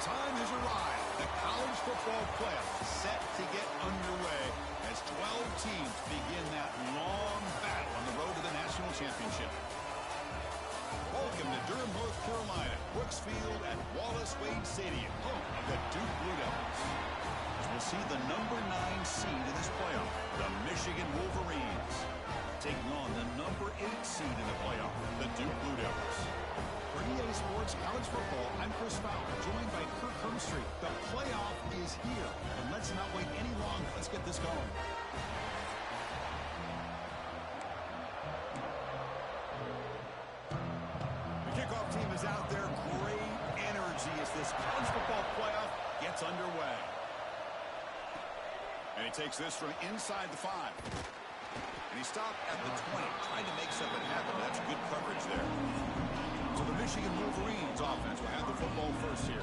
time has arrived. The college football playoff set to get underway as 12 teams begin that long battle on the road to the national championship. Welcome to Durham, North Carolina, Brooks Field at Wallace Wade Stadium, home of the Duke Blue Devils. As we'll see the number 9 seed in this playoff, the Michigan Wolverines, taking on the number 8 seed in the playoff, the Duke Blue Devils. For EA Sports College Football, I'm Chris Fowler, joined by Kirk Hermstreet. The playoff is here, and let's not wait any longer. Let's get this going. The kickoff team is out there. Great energy as this college football playoff gets underway. And he takes this from inside the 5. And he stopped at the 20, trying to make something happen. That's good coverage there. So the Michigan Wolverines offense will have the football first here.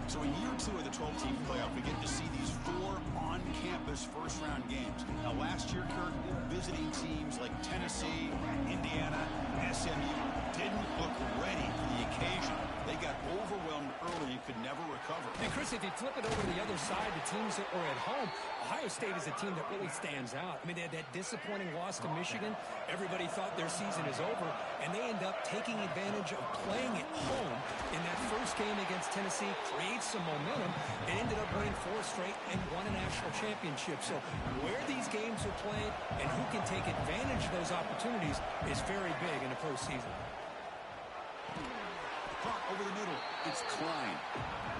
So in year 2 of the 12-team playoff, we get to see these 4 on-campus first-round games. Now, last year, Kirk, visiting teams like Tennessee, Indiana, SMU didn't look ready for the occasion. They got overwhelmed early and could never recover. And, Chris, if you flip it over to the other side, the teams that were at home, Ohio State is a team that really stands out. I mean, they had that disappointing loss to Michigan. Everybody thought their season is over, and they end up taking advantage of playing at home in that first game against Tennessee, creates some momentum, and ended up winning 4 straight and won a national championship. So where these games are played and who can take advantage of those opportunities is very big in the postseason. Over the middle, it's Klein.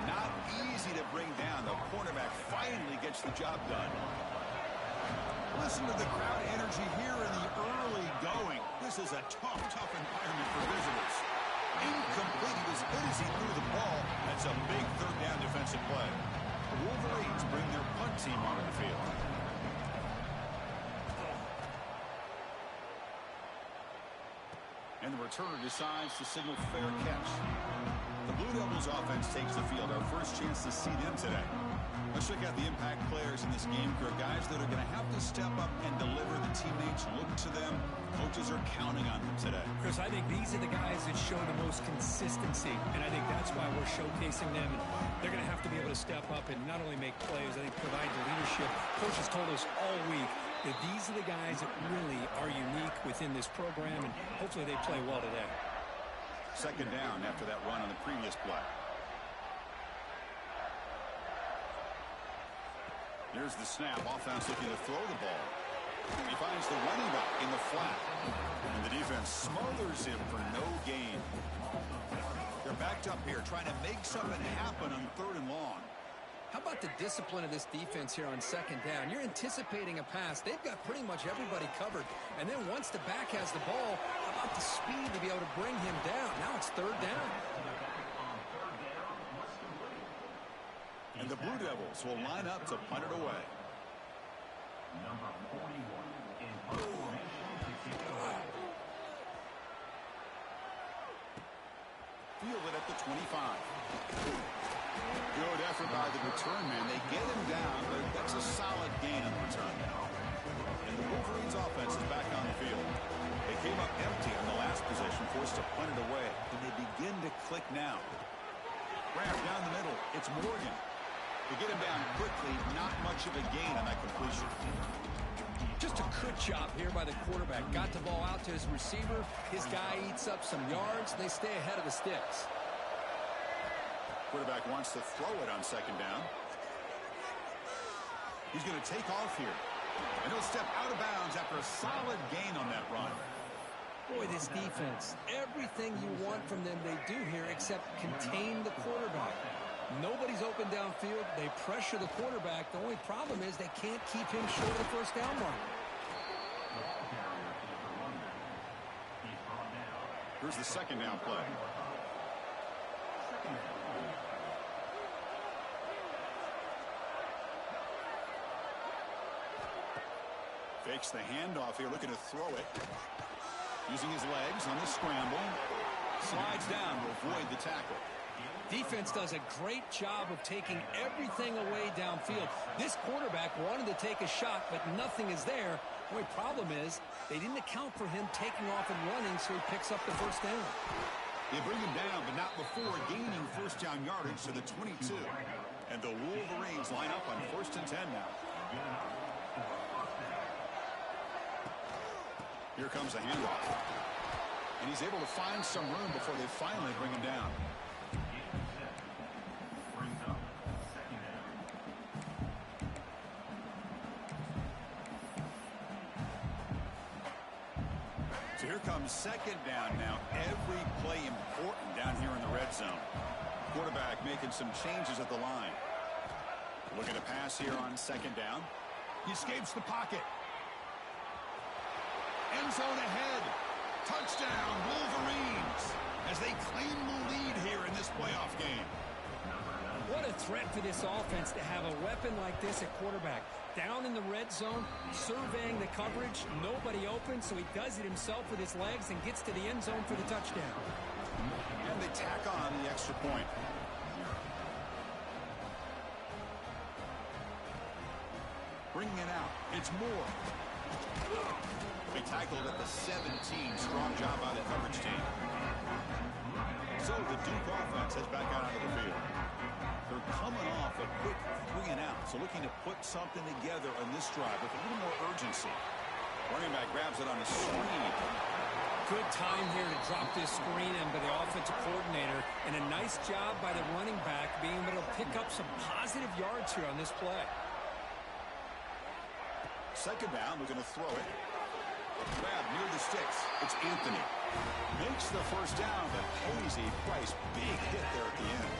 Not easy to bring down. The quarterback finally gets the job done. Listen to the crowd energy here in the early going. This is a tough environment for visitors. Incomplete. He was good as he threw the ball. That's a big third down defensive play. The Wolverines bring their punt team onto the field. And the returner decides to signal fair catch. The Blue Devils offense takes the field. Our first chance to see them today. Let's check out the impact players in this game. There are guys that are going to have to step up and deliver. The teammates look to them. Coaches are counting on them today. Chris, I think these are the guys that show the most consistency, and I think that's why we're showcasing them. And they're going to have to be able to step up and not only make plays, I think provide the leadership. Coaches told us all week that these are the guys that really are unique within this program, and hopefully they play well today. Second down after that run on the previous play. Here's the snap. Offense looking to throw the ball. He finds the running back in the flat. And the defense smothers him for no gain. They're backed up here trying to make something happen on 3rd and long. How about the discipline of this defense here on 2nd down? You're anticipating a pass. They've got pretty much everybody covered. And then once the back has the ball, how about the speed to be able to bring him down? Now it's 3rd down. And the Blue Devils will line up to punt it away. Number 41 in formation to kick it away. Fielded at the 25. Good effort by the return man. They get him down, but that's a solid gain on the return. And the Wolverines offense is back on the field. They came up empty on the last possession, forced to punt it away. And they begin to click now. Grab down the middle. It's Morgan. They get him down quickly. Not much of a gain on that completion. Just a good job here by the quarterback. Got the ball out to his receiver. His guy eats up some yards. They stay ahead of the sticks. Quarterback wants to throw it on 2nd down. He's going to take off here. And he'll step out of bounds after a solid gain on that run. Boy, this defense, everything you want from them they do here except contain the quarterback. Nobody's open downfield. They pressure the quarterback. The only problem is they can't keep him short of the 1st down mark. Here's the 2nd down play. Fakes the handoff here, looking to throw it. Using his legs on the scramble. Slides down to avoid the tackle. Defense does a great job of taking everything away downfield. This quarterback wanted to take a shot, but nothing is there. The only problem is they didn't account for him taking off and running, so he picks up the 1st down. They bring him down, but not before gaining first down yardage to the 22. And the Wolverines line up on 1st and 10 now. Here comes the handoff. And he's able to find some room before they finally bring him down. So here comes 2nd down now. Every play important down here in the red zone. Quarterback making some changes at the line. Looking to pass here on 2nd down. He escapes the pocket. End zone ahead. Touchdown, Wolverines, as they claim the lead here in this playoff game. What a threat for this offense to have a weapon like this at quarterback. Down in the red zone, surveying the coverage, nobody open, so he does it himself with his legs and gets to the end zone for the touchdown. And they tack on the extra point. Bringing it out. It's Moore. They tackled at the 17. Strong job by the coverage team. So the Duke offense heads back out onto the field. They're coming off a quick 3 and out, so looking to put something together on this drive with a little more urgency. Running back grabs it on the screen. Good time here to drop this screen in by the offensive coordinator, and a nice job by the running back being able to pick up some positive yards here on this play. 2nd down, we're going to throw it. Grab near the sticks. It's Anthony. Makes the first down, but pays a price. Big hit there at the end.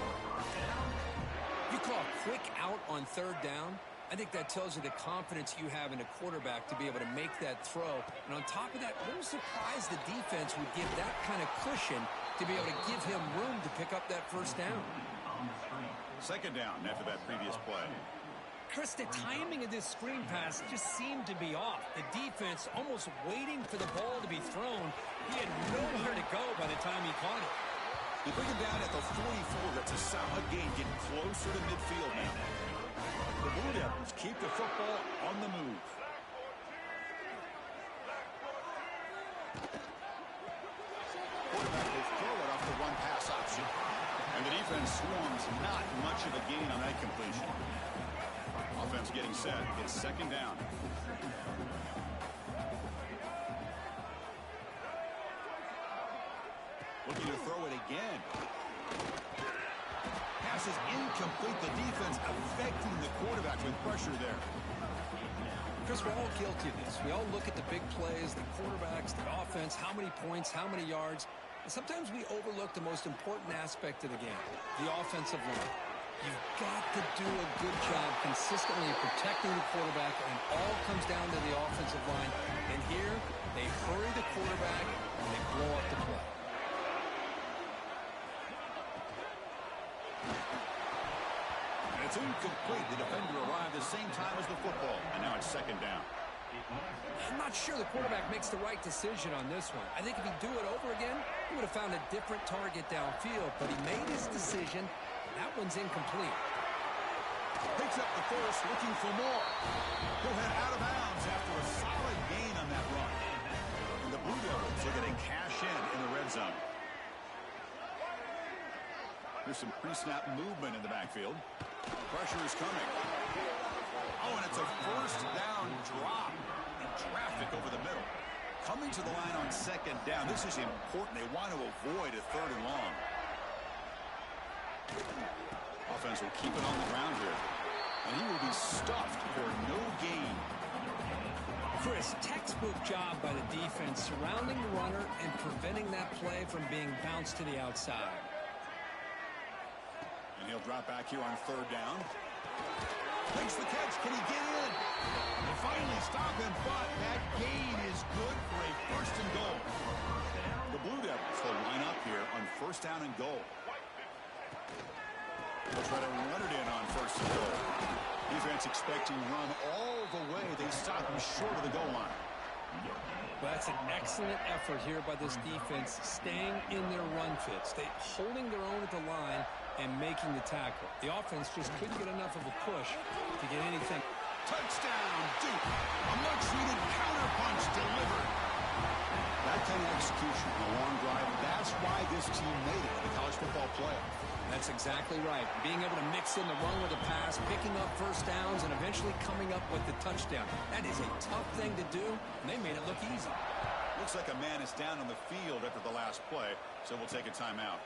You call a quick out on 3rd down. I think that tells you the confidence you have in a quarterback to be able to make that throw. And on top of that, I'm surprised the defense would give that kind of cushion to be able to give him room to pick up that first down. 2nd down after that previous play. Chris, the timing of this screen pass just seemed to be off. The defense almost waiting for the ball to be thrown. He had nowhere to go by the time he caught it. They bring him down at the 44. That's a solid gain, getting closer to midfield now. The Blue Devils keep the football on the move. Quarterback will throw it off the one-pass option. And the defense swarms not much of a gain on that completion. Offense getting set. It's 2nd down. Looking to throw it again. Pass is incomplete. The defense affecting the quarterback with pressure there. Chris, we're all guilty of this. We all look at the big plays, the quarterbacks, the offense, how many points, how many yards. And sometimes we overlook the most important aspect of the game, the offensive line. You've got to do a good job consistently protecting the quarterback, and it all comes down to the offensive line. And here, they hurry the quarterback, and they blow up the play. And it's incomplete. The defender arrived the same time as the football, and now it's 2nd down. I'm not sure the quarterback makes the right decision on this one. I think if he'd do it over again, he would have found a different target downfield, but he made his decision. That one's incomplete. Picks up the first, looking for more. He'll head out of bounds after a solid gain on that run. And the Blue Devils are getting cash in the red zone. There's some pre-snap movement in the backfield. Pressure is coming. Oh, and it's a first down drop in traffic over the middle. Coming to the line on 2nd down. This is important. They want to avoid a 3rd and long. Offense will keep it on the ground here. And he will be stuffed for no gain. Chris, textbook job by the defense surrounding the runner and preventing that play from being bounced to the outside. And he'll drop back here on 3rd down. Makes the catch. Can he get in? They finally stop him, but that gain is good for a 1st and goal. The Blue Devils will line up here on 1st down and goal. They'll try to run it in on 1st and goal. Defense expecting run all the way. They stop him short of the goal line. Well, that's an excellent effort here by this defense, staying in their run fits. They holding their own at the line and making the tackle. The offense just couldn't get enough of a push to get anything. Touchdown, Duke. A much-needed counterpunch delivered. That kind of execution on a long drive, that's why this team made it in the college football playoff. That's exactly right. Being able to mix in the run with the pass, picking up first downs, and eventually coming up with the touchdown. That is a tough thing to do, and they made it look easy. Looks like a man is down on the field after the last play, so we'll take a timeout.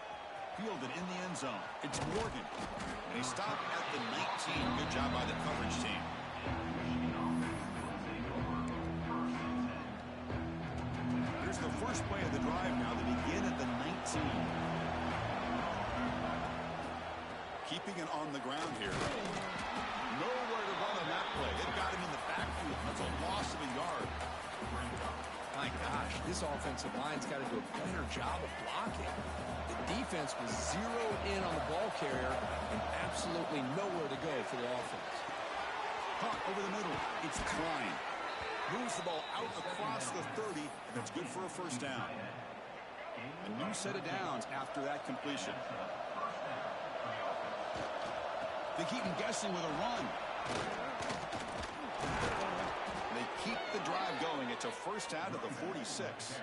Fielded in the end zone. It's Morgan. And he stopped at the 19. Good job by the coverage team. Here's the first play of the drive now. They begin at the 19. Keeping it on the ground here. Nowhere to run on that play. They've got him in the backfield. That's a loss of a yard. My gosh, this offensive line's got to do a better job of blocking. The defense was zeroed in on the ball carrier and absolutely nowhere to go for the offense. Caught over the middle. It's Klein. Moves the ball out across the 30, and that's good for a first down. A new set of downs after that completion. They keep him guessing with a run. They keep the drive going. It's a first down to the 46.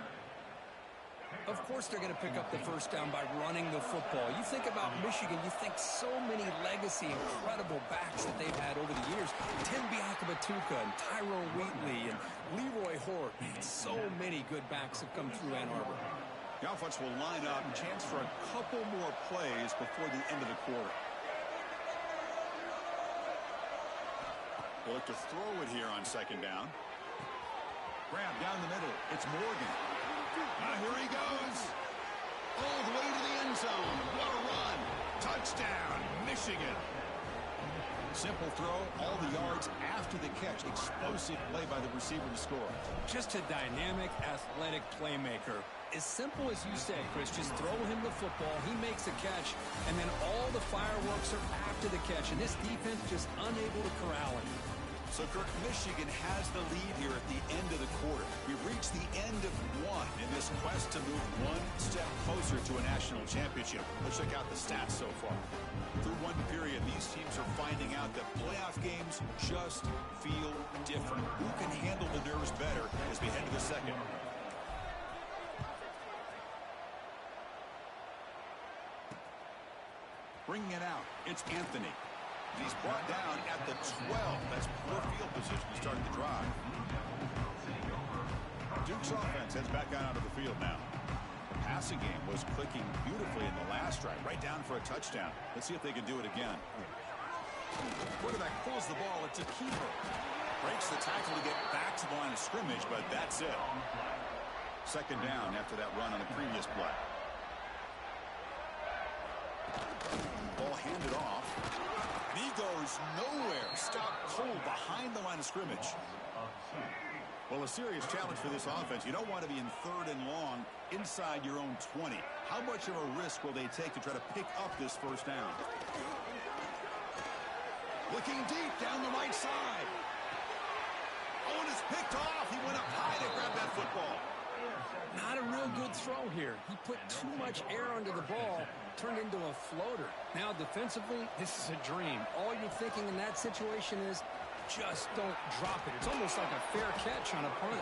Of course they're going to pick up the first down by running the football. You think about Michigan, you think so many legacy, incredible backs that they've had over the years. Tim Biakabatuka and Tyrone Wheatley and Leroy Hort. Man, so many good backs have come through Ann Arbor. The offense will line up. Chance for a couple more plays before the end of the quarter. They'll look to throw it here on second down. Grab down the middle. It's Morgan. Here he goes. All the way to the end zone. What a run. Touchdown, Michigan. Simple throw, all the yards after the catch. Explosive play by the receiver to score. Just a dynamic, athletic playmaker. As simple as you say, Chris, just throw him the football, he makes a catch, and then all the fireworks are after the catch, and this defense just unable to corral him. So, Kirk, Michigan has the lead here at the end of the quarter. We've reached the end of one in this quest to move one step closer to a national championship. Let's check out the stats so far. Through one period, these teams are finding out that playoff games just feel different. Who can handle the nerves better as we head to the second? Bringing it out, it's Anthony. He's brought down at the 12. That's poor field position to start the drive. Duke's offense heads back out onto the field now. The passing game was clicking beautifully in the last drive, right down for a touchdown. Let's see if they can do it again. Quarterback pulls the ball. It's a keeper. Breaks the tackle to get back to the line of scrimmage, but that's it. Second down after that run on the previous play. Ball handed off. And he goes nowhere. Stopped cold behind the line of scrimmage. Well, a serious challenge for this offense. You don't want to be in third and long inside your own 20. How much of a risk will they take to try to pick up this first down? Looking deep down the right side. Oh, and it's picked off. He went up high to grab that football. Not a real good throw here. He put too much air under the ball, turned into a floater. Now, defensively, this is a dream. All you're thinking in that situation is just don't drop it. It's almost like a fair catch on a punt.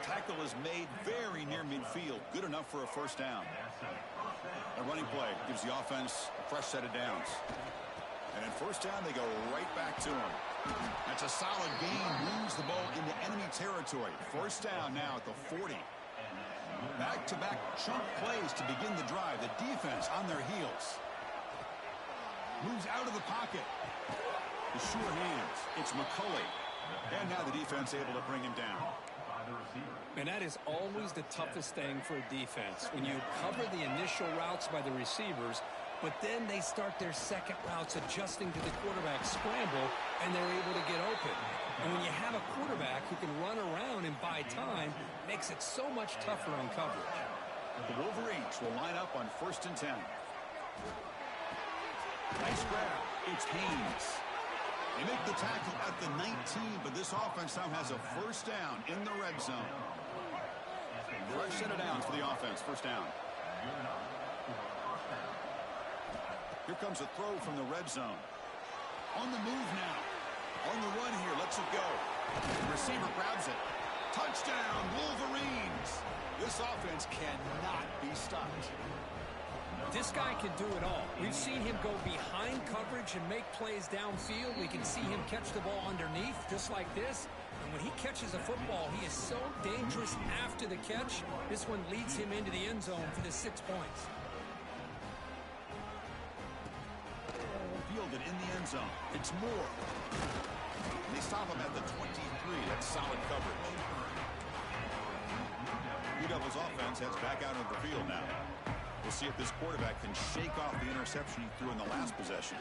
Tackle is made very near midfield. Good enough for a first down. A running play gives the offense a fresh set of downs. And in first down, they go right back to him. That's a solid gain. Moves the ball into enemy territory. First down now at the 40. Back-to-back chunk plays to begin the drive. The defense on their heels. Moves out of the pocket. The sure hands. It's McCulley. And now the defense able to bring him down. And that is always the toughest thing for a defense. When you cover the initial routes by the receivers, but then they start their second routes adjusting to the quarterback scramble, and they're able to get open. And when you have a quarterback who can run around and buy time, makes it so much tougher on coverage. The Wolverines will line up on 1st and 10. Nice grab. It's Haynes. They make the tackle at the 19, but this offense now has a first down in the red zone. Fresh set of downs for the offense. First down. Here comes a throw from the red zone. On the move now. On the run here. Lets it go. The receiver grabs it. Touchdown, Wolverines. This offense cannot be stopped. This guy can do it all. We've seen him go behind coverage and make plays downfield. We can see him catch the ball underneath, just like this. And when he catches a football, he is so dangerous after the catch. This one leads him into the end zone for the 6 points. Fielded in the end zone. It's Moore. They stop him at the 23. That's solid coverage. Blue Devils offense heads back out of the field now. We'll see if this quarterback can shake off the interception he threw in the last possession.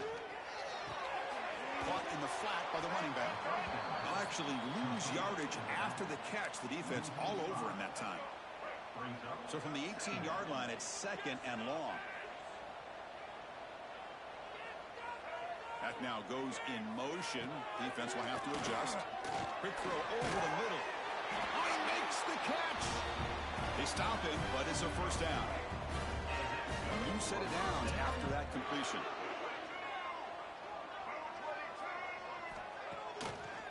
Caught in the flat by the running back. They'll actually lose yardage after the catch. The defense all over in that time. So from the 18-yard line, it's 2nd and long. That now goes in motion. Defense will have to adjust. Quick throw over the middle. He makes the catch. They stop him, but it's a first down. A new set of downs after that completion.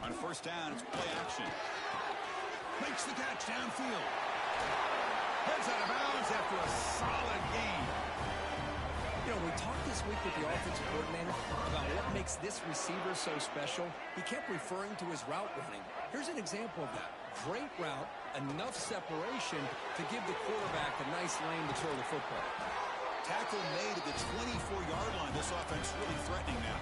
On first down, it's play action. Makes the catch downfield. Heads out of bounds after a solid gain. You know, we talked this week with the offensive coordinator about what makes this receiver so special. He kept referring to his route running. Here's an example of that. Great route, enough separation to give the quarterback a nice lane to throw the football. Tackle made at the 24-yard line. This offense really threatening now.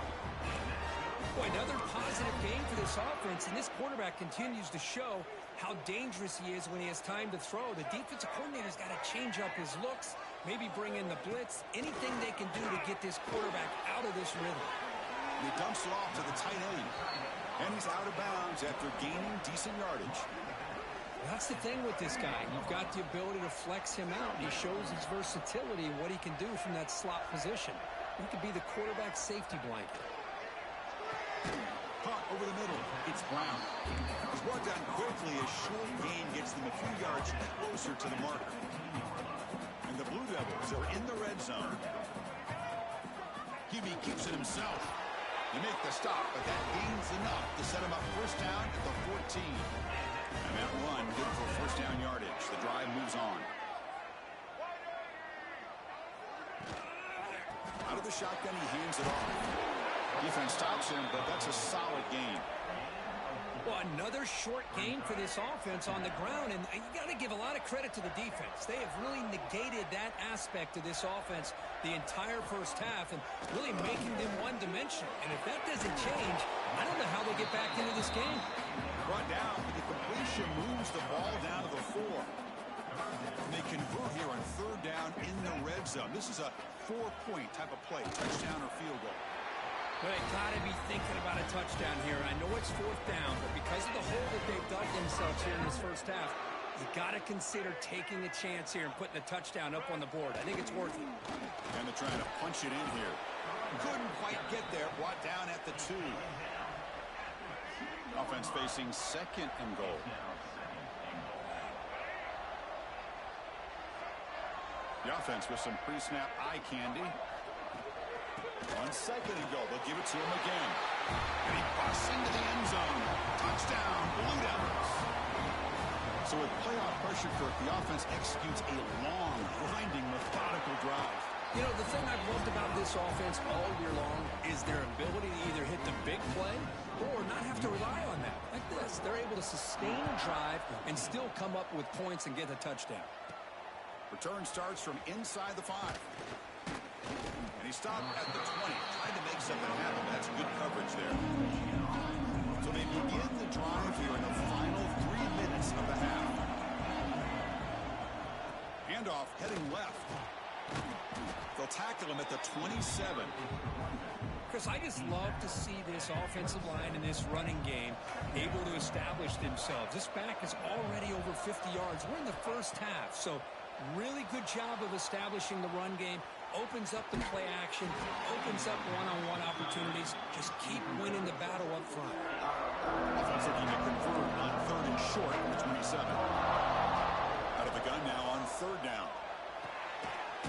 Boy, another positive game for this offense, and this quarterback continues to show how dangerous he is when he has time to throw. The defensive coordinator's got to change up his looks, maybe bring in the blitz, anything they can do to get this quarterback out of this rhythm. He dumps it off to the tight end, and he's out of bounds after gaining decent yardage. That's the thing with this guy. You've got the ability to flex him out. He shows his versatility and what he can do from that slot position. He could be the quarterback safety blanket. Caught over the middle. It's Brown. He's brought down quickly as short gain gets them a few yards closer to the marker. And the Blue Devils are in the red zone. QB keeps it himself. They make the stop, but that gains enough to set him up first down at the 14. And that run good for first down yardage. The drive moves on. Out of the shotgun, he hands it off. Defense stops him, but that's a solid gain. Well, another short gain for this offense on the ground, and you got to give a lot of credit to the defense. They have really negated that aspect of this offense the entire first half and really making them one-dimensional. And if that doesn't change, I don't know how they get back into this game. Brought down, but the completion moves the ball down to the 4. And they convert here on third down in the red zone. This is a 4-point type of play, touchdown or field goal. But they got to be thinking about a touchdown here. I know it's fourth down, but because of the hole that they've dug themselves here in this first half, you got to consider taking a chance here and putting a touchdown up on the board. I think it's worth it. And they're trying to punch it in here. Couldn't quite get there. Brought down at the 2. Offense facing 2nd and goal. The offense with some pre-snap eye candy. On 2nd and goal, they'll give it to him again. And he busts into the end zone. Touchdown, Blue Devils. So with playoff pressure, Kirk, the offense executes a long, grinding, methodical drive. You know, the thing I've loved about this offense all year long is their ability to either hit the big play or not have to rely on that. Like this, they're able to sustain a drive and still come up with points and get a touchdown. Return starts from inside the 5. And he stopped at the 20, trying to make something happen. That's good coverage there. So they begin the drive here in the final 3 minutes of the half. Handoff heading left. They'll tackle him at the 27. Chris, I just love to see this offensive line and this running game able to establish themselves. This back is already over 50 yards. We're in the first half, so really good job of establishing the run game. Opens up the play action, opens up one-on-one opportunities. Just keep winning the battle up front. Offense looking to convert on 3rd and short at the 27. Out of the gun now on 3rd down.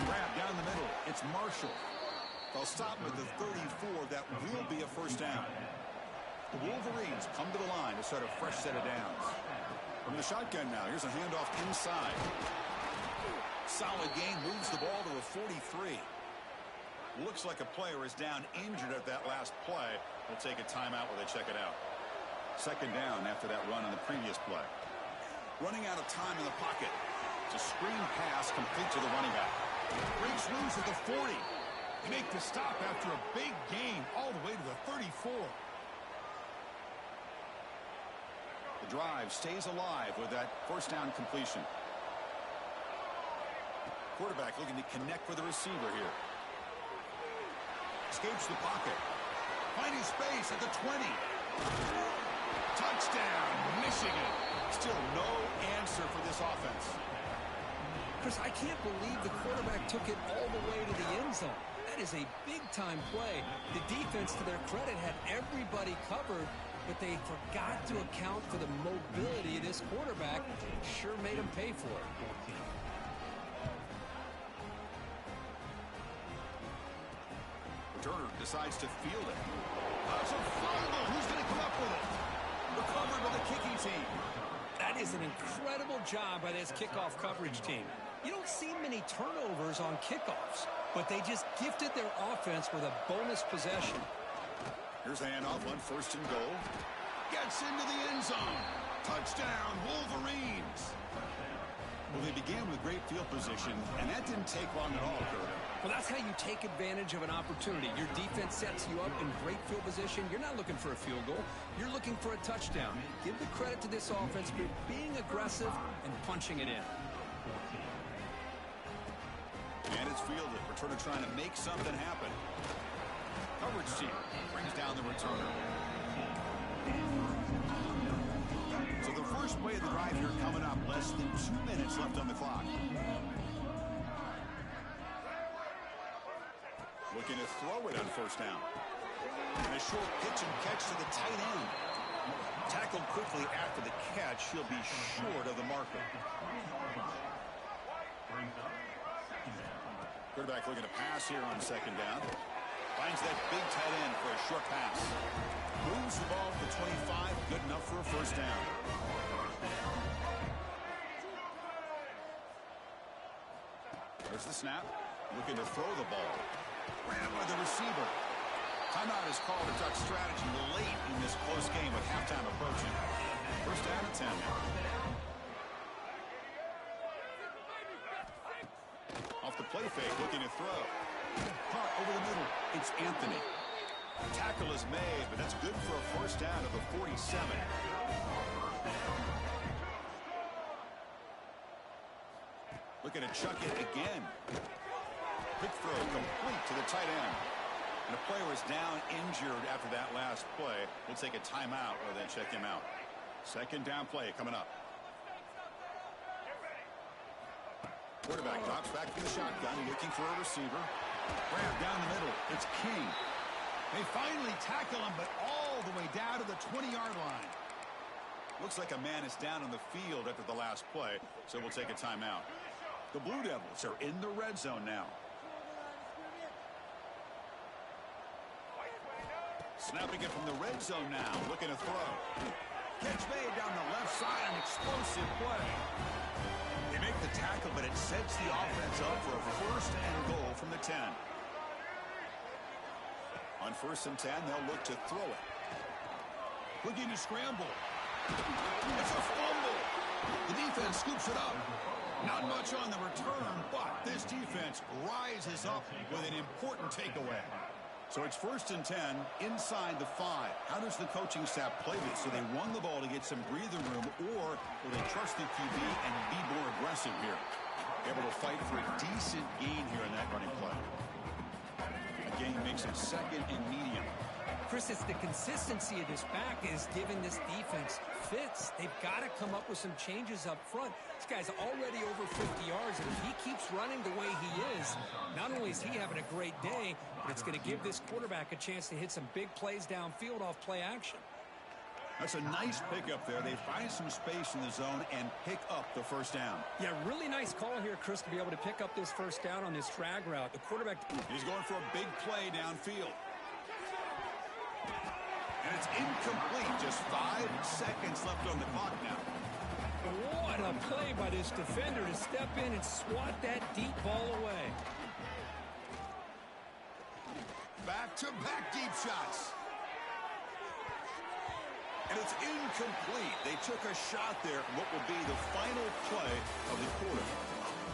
Grab down the middle. It's Marshall. They'll stop with the 34. That will be a first down. The Wolverines come to the line to start a fresh set of downs. From the shotgun now, here's a handoff inside. Solid gain, moves the ball to a 43. Looks like a player is down injured at that last play. We'll take a timeout while they check it out. Second down after that run on the previous play. Running out of time in the pocket. It's a screen pass complete to the running back. Breaks loose at the 40. They make the stop after a big gain all the way to the 34. The drive stays alive with that first down completion. Quarterback looking to connect with the receiver here. Escapes the pocket. Finding space at the 20. Touchdown, Michigan. Still no answer for this offense. Chris, I can't believe the quarterback took it all the way to the end zone. That is a big-time play. The defense, to their credit, had everybody covered, but they forgot to account for the mobility of this quarterback. Sure made him pay for it. Turner decides to field it. That's a fumble. Who's going to come up with it? Recovered by the kicking team. That is an incredible job by this kickoff coverage team. You don't see many turnovers on kickoffs, but they just gifted their offense with a bonus possession. Here's a handoff on first and goal. Gets into the end zone. Touchdown, Wolverines. Well, they began with great field position, and that didn't take long at all, Kurt. Well, that's how you take advantage of an opportunity. Your defense sets you up in great field position. You're not looking for a field goal. You're looking for a touchdown. Give the credit to this offense for being aggressive and punching it in. And it's fielded. Returner trying to make something happen. Coverage team brings down the returner. So the first play of the drive here coming up. Less than 2 minutes left on the clock. Looking to throw it on first down. And a short pitch and catch to the tight end. Tackled quickly after the catch. He'll be short of the marker. Quarterback looking to pass here on second down. Finds that big tight end for a short pass. Moves the ball to 25. Good enough for a first down. There's the snap. Looking to throw the ball. Ran by the receiver. Timeout is called. A duck strategy late in this close game with halftime approaching. First down and 10 now. Off the play fake, looking to throw. Caught over the middle. It's Anthony. Tackle is made, but that's good for a first down of the 47. Looking to chuck it again. Quick throw complete to the tight end. And the player is down injured after that last play. We'll take a timeout or then check him out. Second down play coming up. Quarterback drops back to the shotgun, looking for a receiver. Grab down the middle. It's King. They finally tackle him, but all the way down to the 20-yard line. Looks like a man is down on the field after the last play, so we'll take a timeout. The Blue Devils are in the red zone now. Snapping it from the red zone now, looking to throw. Catch made down the left side, an explosive play. They make the tackle, but it sets the offense up for a first and goal from the 10. On first and 10, they'll look to throw it. Looking to scramble. It's a fumble. The defense scoops it up. Not much on the return, but this defense rises up with an important takeaway. So it's first and 10 inside the 5. How does the coaching staff play this? So they run the ball to get some breathing room, or will they trust the QB and be more aggressive here? Able to fight for a decent gain here in that running play. Again, makes it second and medium. Chris, it's the consistency of this back is giving this defense fits. They've got to come up with some changes up front. This guy's already over 50 yards, and if he keeps running the way he is, not only is he having a great day, but it's going to give this quarterback a chance to hit some big plays downfield off play action. That's a nice pickup there. They find some space in the zone and pick up the first down. Yeah, really nice call here, Chris, to be able to pick up this first down on this drag route. The quarterback... He's going for a big play downfield. And it's incomplete. Just 5 seconds left on the clock now. What a play by this defender to step in and swat that deep ball away. Back-to-back deep shots. And it's incomplete. They took a shot there from what will be the final play of the quarter.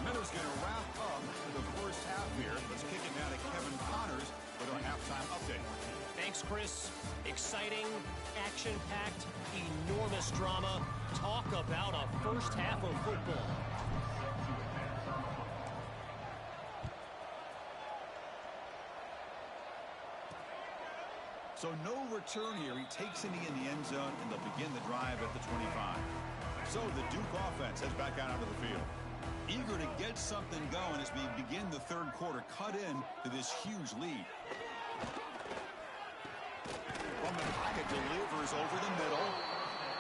Miller's going to wrap up the first half here. Let's kick it now to Kevin Connors with our halftime update. Thanks, Chris. Exciting, action-packed, enormous drama. Talk about a first half of football. So no return here. He takes it in the end zone, and they'll begin the drive at the 25. So the Duke offense heads back out onto the field. Eager to get something going as we begin the third quarter. Cut in to this huge lead. From the pocket, delivers over the middle.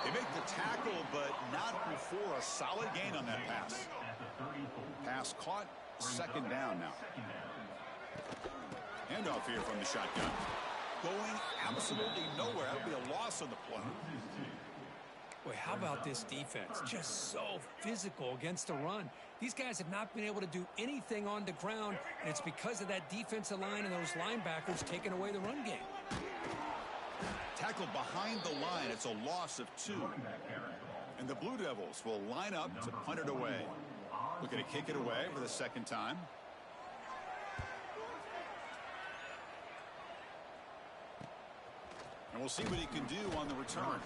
They make the tackle, but not before a solid gain on that pass. Pass caught, second down now. Handoff here from the shotgun. Going absolutely nowhere. That would be a loss on the play. Boy, how about this defense? Just so physical against the run. These guys have not been able to do anything on the ground, and it's because of that defensive line and those linebackers taking away the run game. Tackled behind the line. It's a loss of 2. And the Blue Devils will line up to punt it away. Looking to kick it away for the second time. And we'll see what he can do on the return.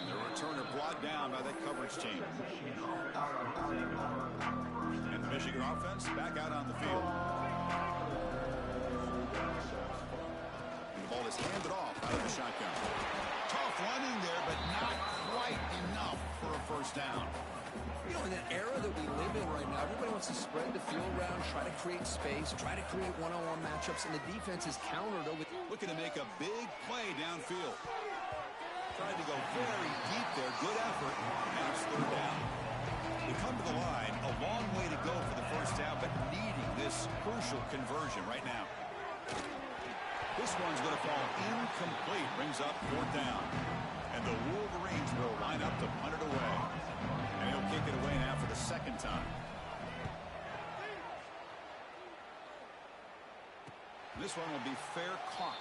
The returner brought down by that coverage team. And the Michigan offense back out on the field. And the ball is handed off out of the shotgun. Tough running there, but not quite enough for a first down. You know, in that era that we live in right now, everybody wants to spread the field around, try to create space, try to create one-on-one matchups, and the defense is countered over. Looking to make a big play downfield. Tried to go very deep there. Good effort. And it's third down. We come to the line. A long way to go for the first down, but needing this crucial conversion right now. This one's going to fall incomplete. Brings up fourth down. And the Wolverines will line up to punt it away. And he'll kick it away now for the second time. This one will be fair caught.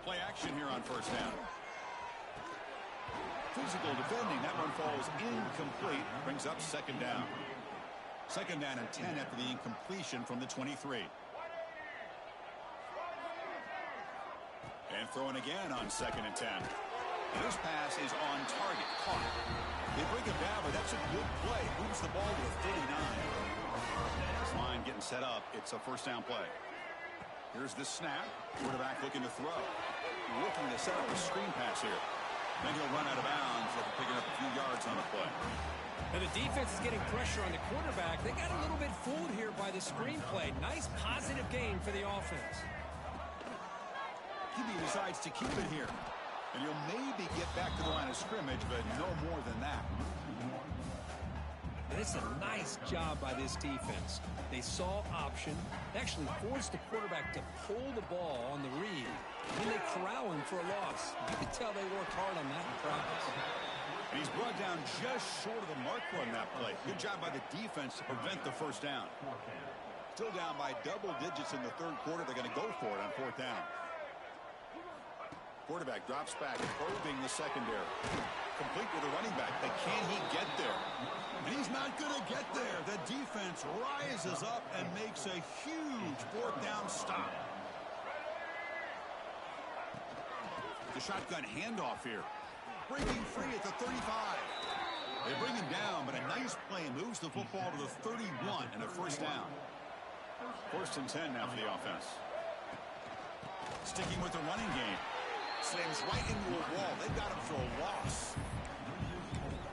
Play action here on first down. Physical defending. That one falls incomplete. Brings up second down. Second down and 10 after the incompletion from the 23. And throwing again on second and 10. This pass is on target. Caught. They bring it down, but that's a good play. Moves the ball to the 39. This line getting set up. It's a first down play. Here's the snap. Quarterback looking to throw. Looking to set up a screen pass here. Then he'll run out of bounds after picking up a few yards on the play. And the defense is getting pressure on the quarterback. They got a little bit fooled here by the screen play. Nice positive gain for the offense. He decides to keep it here. And he'll maybe get back to the line of scrimmage, but no more than that. And it's a nice job by this defense. They saw option. They actually forced the quarterback to pull the ball on the read. And they corral him for a loss. You can tell they worked hard on that in practice. And he's brought down just short of the marker on that play. Good job by the defense to prevent the first down. Still down by double digits in the third quarter. They're going to go for it on fourth down. Quarterback drops back, probing the secondary. Complete with a running back, but can he get there? And he's not going to get there. The defense rises up and makes a huge fourth down stop. The shotgun handoff here. Breaking free at the 35. They bring him down, but a nice play moves the football to the 31 and a first down. First and 10 now for the offense. Sticking with the running game. Slams right into a wall. They've got him for a loss.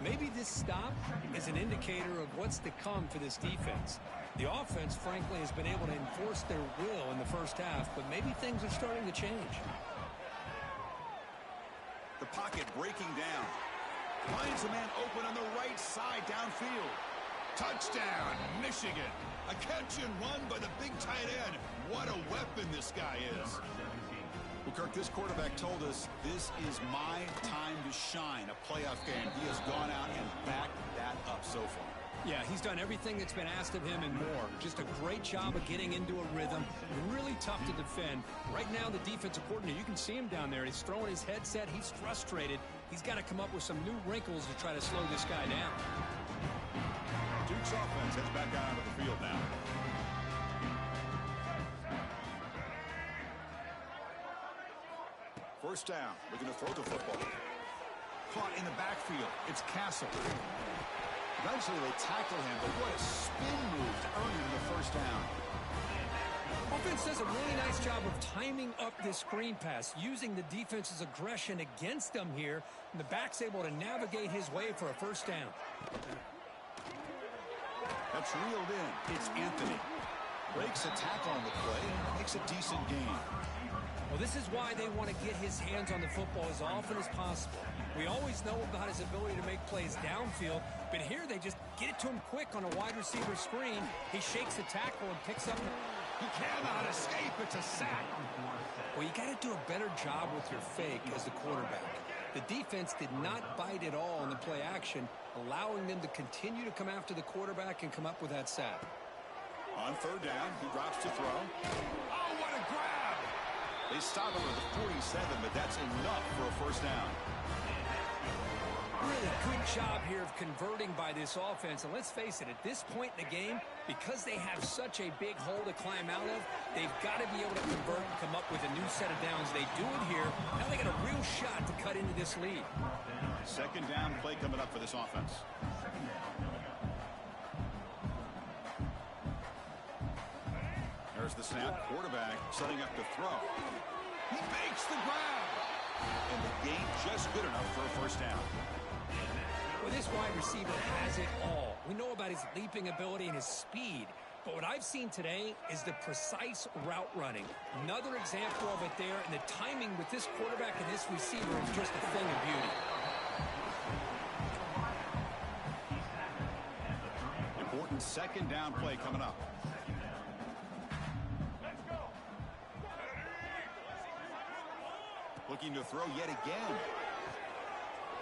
Maybe this stop is an indicator of what's to come for this defense. The offense, frankly, has been able to enforce their will in the first half, but maybe things are starting to change. The pocket breaking down. Finds a man open on the right side downfield. Touchdown, Michigan. A catch and run by the big tight end. What a weapon this guy is. Well, Kirk, this quarterback told us this is my time to shine, a playoff game. He has gone out and backed that up so far. Yeah, he's done everything that's been asked of him and more. Just a great job of getting into a rhythm. Really tough to defend. Right now, the defensive coordinator, you can see him down there. He's throwing his headset. He's frustrated. He's got to come up with some new wrinkles to try to slow this guy down. Duke's offense heads back out onto the field now. First down. Looking to throw the football. Caught in the backfield. It's Castle. Eventually they tackle him, but what a spin move to earn him the first down. Offense does a really nice job of timing up this screen pass, using the defense's aggression against them here, and the back's able to navigate his way for a first down. That's reeled in. It's Anthony. Breaks a tackle on the play, makes a decent gain. Well, this is why they want to get his hands on the football as often as possible. We always know about his ability to make plays downfield, but here they just get it to him quick on a wide receiver screen. He shakes the tackle and picks up. He cannot escape. It's a sack. Well, you got to do a better job with your fake as the quarterback. The defense did not bite at all on the play action, allowing them to continue to come after the quarterback and come up with that sack. On third down, he drops to throw. Oh, what a grab! They stop him at the 47, but that's enough for a first down. Really good job here of converting by this offense. And let's face it, at this point in the game, because they have such a big hole to climb out of, they've got to be able to convert and come up with a new set of downs. They do it here. Now they got a real shot to cut into this lead. Second down play coming up for this offense. There's the snap. Quarterback setting up to throw. He makes the grab. And the game just good enough for a first down. Well, this wide receiver has it all. We know about his leaping ability and his speed. But what I've seen today is the precise route running. Another example of it there. And the timing with this quarterback and this receiver is just a thing of beauty. Important second down play coming up. Looking to throw yet again.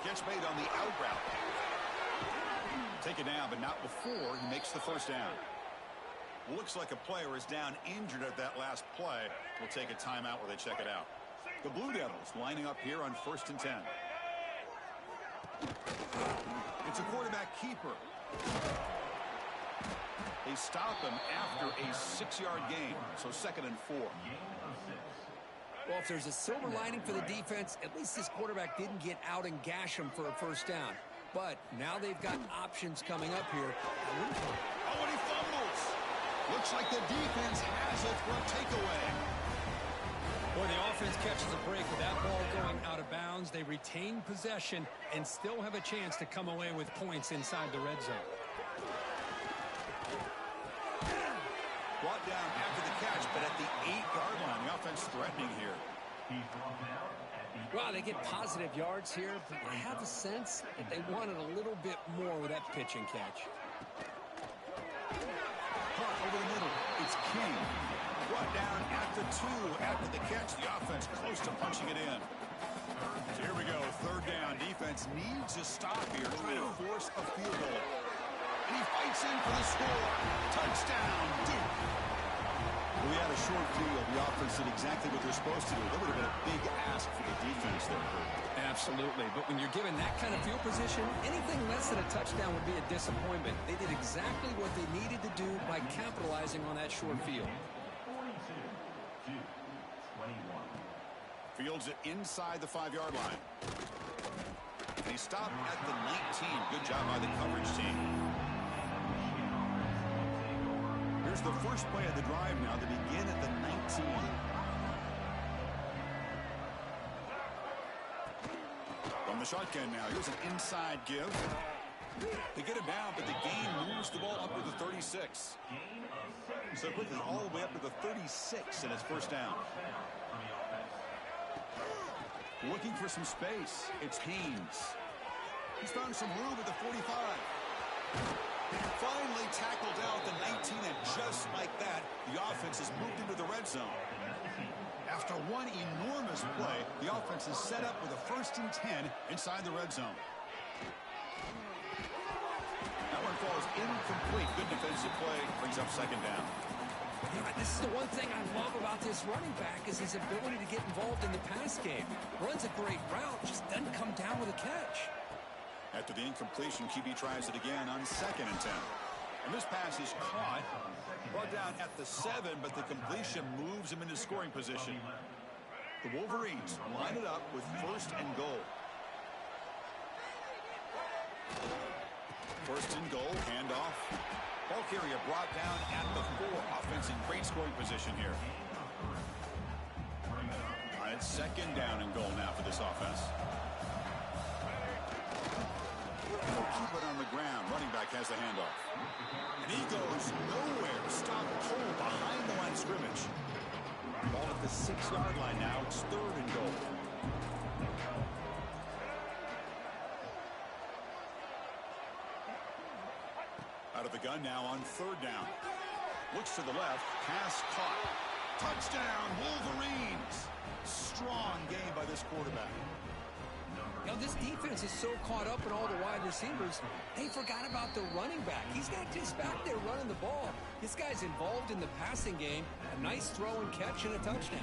Catch made on the out route. Take it down, but not before he makes the first down. Looks like a player is down injured at that last play. We'll take a timeout while they check it out. The Blue Devils lining up here on 1st and 10. It's a quarterback keeper. They stop him after a 6-yard gain, so 2nd and 4. Well, if there's a silver lining for the defense, at least this quarterback didn't get out and gash him for a first down. But now they've got options coming up here. Oh, and he fumbles. Looks like the defense has it for a takeaway. Boy, the offense catches a break with that ball going out of bounds. They retain possession and still have a chance to come away with points inside the red zone. Brought down after the catch, but at the 8-yard line, the offense threatening here. Well, they get positive yards here, but I have a sense that they wanted a little bit more with that pitch and catch. Caught over the middle. It's King. Brought down at the 2. After the catch, the offense close to punching it in. So here we go. Third down. Defense needs a stop here, trying to force a field goal. And he fights in for the score. Touchdown, Duke. We had a short field. The offense did exactly what they're supposed to do. That would have been a big ask for the defense there, Kurt. Absolutely. But when you're given that kind of field position, anything less than a touchdown would be a disappointment. They did exactly what they needed to do by capitalizing on that short field. 42-21. Fields it inside the 5-yard line. And he stopped at the 19. Good job by the coverage team. Here's the first play of the drive now. They begin at the 19. From the shotgun now. Here's an inside give. They get him down, but the gain moves the ball up to the 36. So it puts it all the way up to the 36 and it's first down. Looking for some space. It's Haynes. He's found some room at the 45. Finally tackled out the 19 and that, the offense has moved into the red zone. After one enormous play, the offense is set up with a 1st and 10 inside the red zone. That one falls incomplete. Good defensive play. Brings up 2nd down. Yeah, this is the one thing I love about this running back is his ability to get involved in the pass game. Runs a great route, just doesn't come down with a catch. After the incompletion, QB tries it again on 2nd and 10. And this pass is caught. Brought down at the 7, but the completion moves him into scoring position. The Wolverines line it up with 1st and goal. 1st and goal, handoff. Ball carrier brought down at the 4. Offense in great scoring position here. All right, 2nd down and goal now for this offense. They'll keep it on the ground. Running back has the handoff. And he goes nowhere. Stopped cold behind the line of scrimmage. Ball at the 6-yard line now. It's 3rd and goal. Out of the gun now on 3rd down. Looks to the left. Pass caught. Touchdown, Wolverines. Strong game by this quarterback. You know, this defense is so caught up in all the wide receivers, they forgot about the running back. He's not just back there running the ball. This guy's involved in the passing game. A nice throw and catch and a touchdown.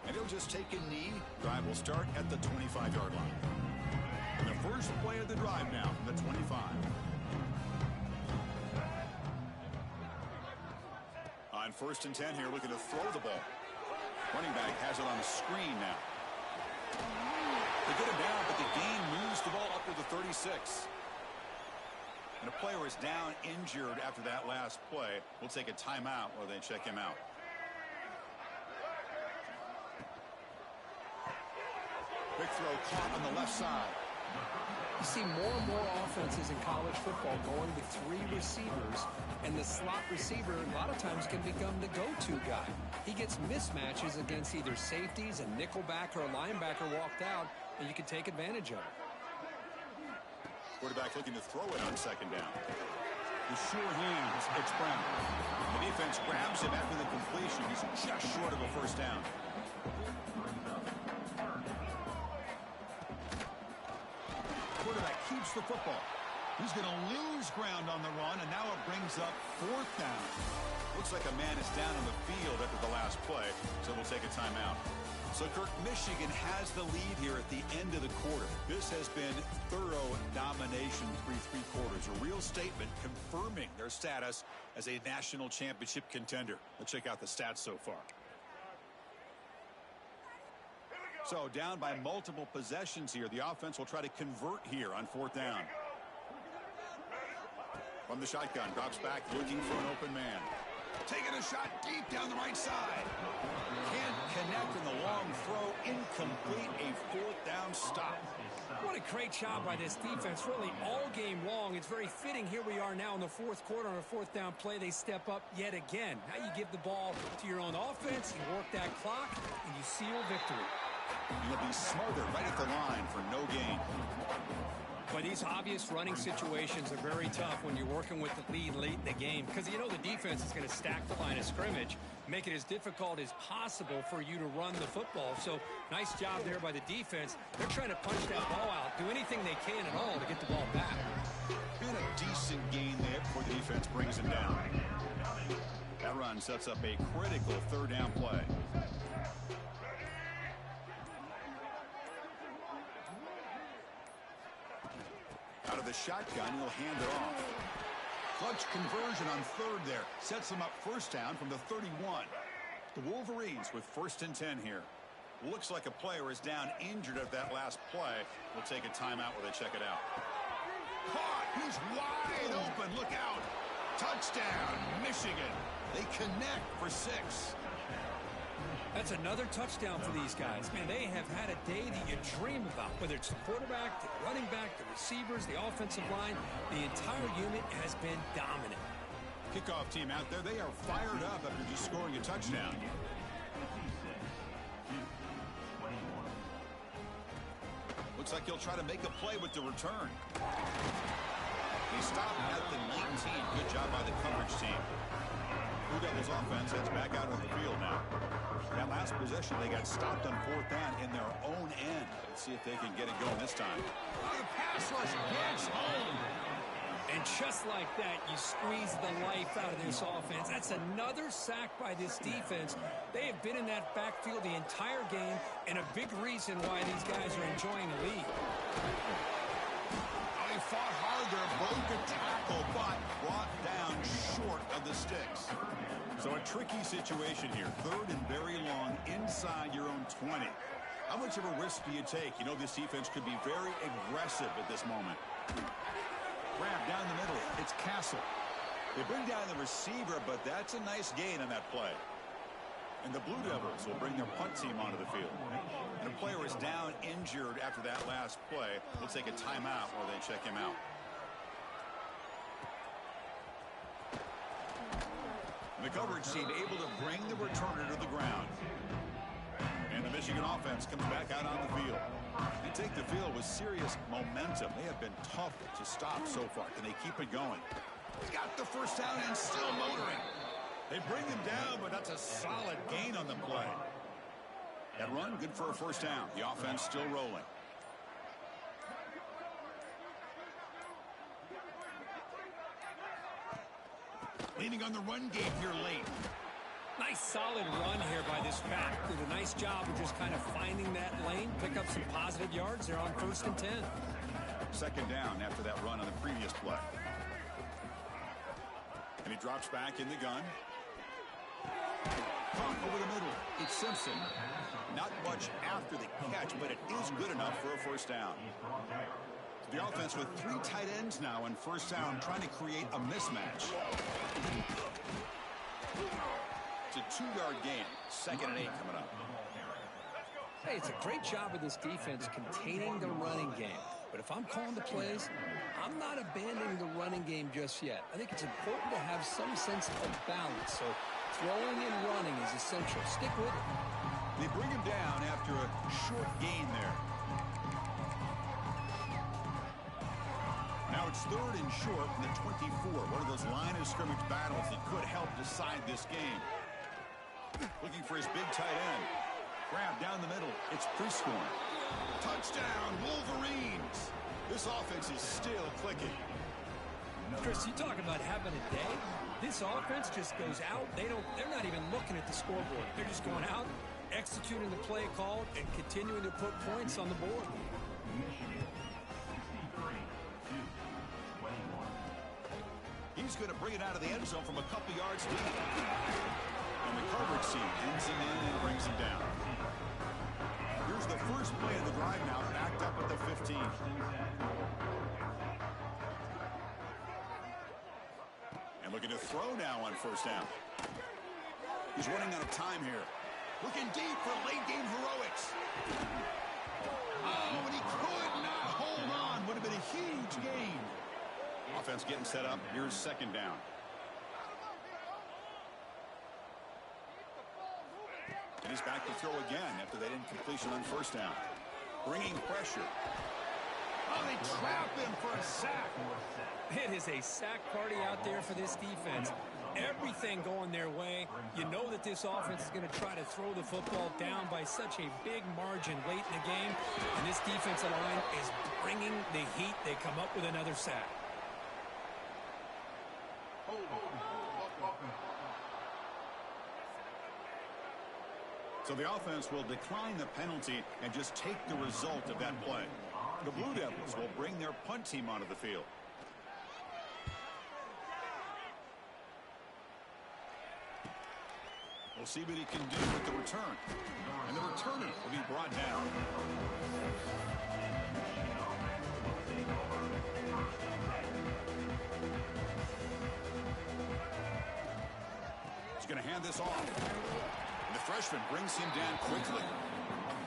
And he'll just take a knee. Drive will start at the 25-yard line. And the first play of the drive now from the 25. On 1st and 10 here, looking to throw the ball. Running back has it on the screen now. They get him down, but the gain moves the ball up to the 36. And a player is down injured after that last play. We'll take a timeout while they check him out. Big throw caught on the left side. You see more and more offenses in college football going with 3 receivers, and the slot receiver a lot of times can become the go-to guy. He gets mismatches against either safeties, a nickelback, or a linebacker walked out, and you can take advantage of it. Quarterback looking to throw it on 2nd down. With sure hands, it's Brown. The defense grabs him after the completion. He's just short of a 1st down. Quarterback keeps the football. He's going to lose ground on the run, and now it brings up 4th down. Looks like a man is down on the field after the last play, so we'll take a timeout. So, Kirk, Michigan has the lead here at the end of the quarter. This has been thorough domination through 3 quarters. A real statement confirming their status as a national championship contender. Let's check out the stats so far. So, down by multiple possessions here. The offense will try to convert here on 4th down. From the shotgun, drops back, looking for an open man. Taking a shot deep down the right side. Can't connect in the long throw. Incomplete. A 4th down stop. What a great job by this defense, really all game long. It's very fitting. Here we are now in the 4th quarter on a 4th down play. They step up yet again. Now you give the ball to your own offense, you work that clock, and you seal victory. You'll be smothered right at the line for no gain. But these obvious running situations are very tough when you're working with the lead late in the game because you know the defense is going to stack the line of scrimmage, make it as difficult as possible for you to run the football. So nice job there by the defense. They're trying to punch that ball out, do anything they can at all to get the ball back. Been a decent gain there before the defense brings him down. That run sets up a critical 3rd down play. Out of the shotgun, he'll hand it off. Clutch conversion on 3rd there. Sets him up 1st down from the 31. The Wolverines with 1st and 10 here. Looks like a player is down injured at that last play. We'll take a timeout while they check it out. Caught! He's wide open. Look out. Touchdown, Michigan. They connect for 6. That's another touchdown for these guys. Man, they have had a day that you dream about, whether it's the quarterback, the running back, the receivers, the offensive line. The entire unit has been dominant. Kickoff team out there, they are fired up after just scoring a touchdown. Looks like he'll try to make a play with the return. He stopped at the 19. Good job by the coverage team. Blue Devils offense heads back out on the field now. That last possession, they got stopped on 4th down in their own end. Let's see if they can get it going this time. Oh, the pass rush gets home. And just like that, you squeeze the life out of this offense. That's another sack by this defense. They have been in that backfield the entire game, and a big reason why these guys are enjoying the lead. They fought hard there, broke a tackle, but brought down short of the sticks. So a tricky situation here. 3rd and very long inside your own 20. How much of a risk do you take? You know this defense could be very aggressive at this moment. Grab down the middle. It's Castle. They bring down the receiver, but that's a nice gain on that play. And the Blue Devils will bring their punt team onto the field. And a player is down injured after that last play. They'll take a timeout while they check him out. And the coverage team able to bring the returner to the ground. And the Michigan offense comes back out on the field. They take the field with serious momentum. They have been tough to stop so far. Can they keep it going? They got the first down and still motoring. They bring him down, but that's a solid gain on the play. That run, good for a first down. The offense still rolling. Leaning on the run game here late. Nice solid run here by this back. Did a nice job of just kind of finding that lane, pick up some positive yards. They're on 1st and 10. 2nd down after that run on the previous play. And he drops back in the gun. Caught over the middle. It's Simpson. Not much after the catch, but it is good enough for a first down. The offense with 3 tight ends now on first down, trying to create a mismatch. It's a 2-yard gain. 2nd and 8 coming up. Hey, it's a great job of this defense containing the running game. But if I'm calling the plays, I'm not abandoning the running game just yet. I think it's important to have some sense of balance. So throwing and running is essential. Stick with it. They bring him down after a short gain there. Now it's 3rd and short from the 24. One of those line of scrimmage battles that could help decide this game. Looking for his big tight end. Grab down the middle. It's Prescorn. Touchdown, Wolverines. This offense is still clicking. Chris, you talk about having a day. This offense just goes out. They're not even looking at the scoreboard. They're just going out, executing the play called, and continuing to put points on the board. He's going to bring it out of the end zone from a couple yards deep. And the coverage team ends him in and brings him down. Here's the first play of the drive now, backed up at the 15. And looking to throw now on first down. He's running out of time here. Looking deep for late game heroics. Oh, and he could not hold on. Would have been a huge gain. Offense getting set up. Here's 2nd down. And he's back to throw again after that incompletion on first down. Bringing pressure. Oh, they trap him for a sack. It is a sack party out there for this defense. Everything going their way. You know that this offense is going to try to throw the football down by such a big margin late in the game. And this defensive line is bringing the heat. They come up with another sack. So the offense will decline the penalty and just take the result of that play. The Blue Devils will bring their punt team onto the field. We'll see what he can do with the return. And the returner will be brought down. He's going to hand this off. And the freshman brings him down quickly.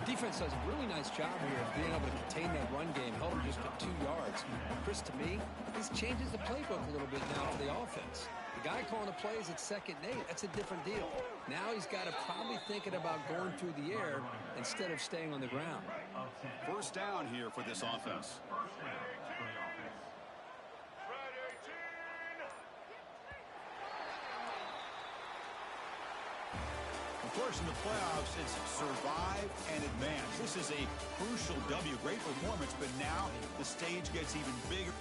Defense does a really nice job here of being able to contain that run game, held him just at 2 yards. Chris, to me, this changes the playbook a little bit now for the offense. The guy calling the plays at 2nd and 8, that's a different deal. Now he's got to probably thinking about going through the air instead of staying on the ground. First down here for this offense. course, in the playoffs, it's survive and advance. This is a crucial W. Great performance, but now the stage gets even bigger.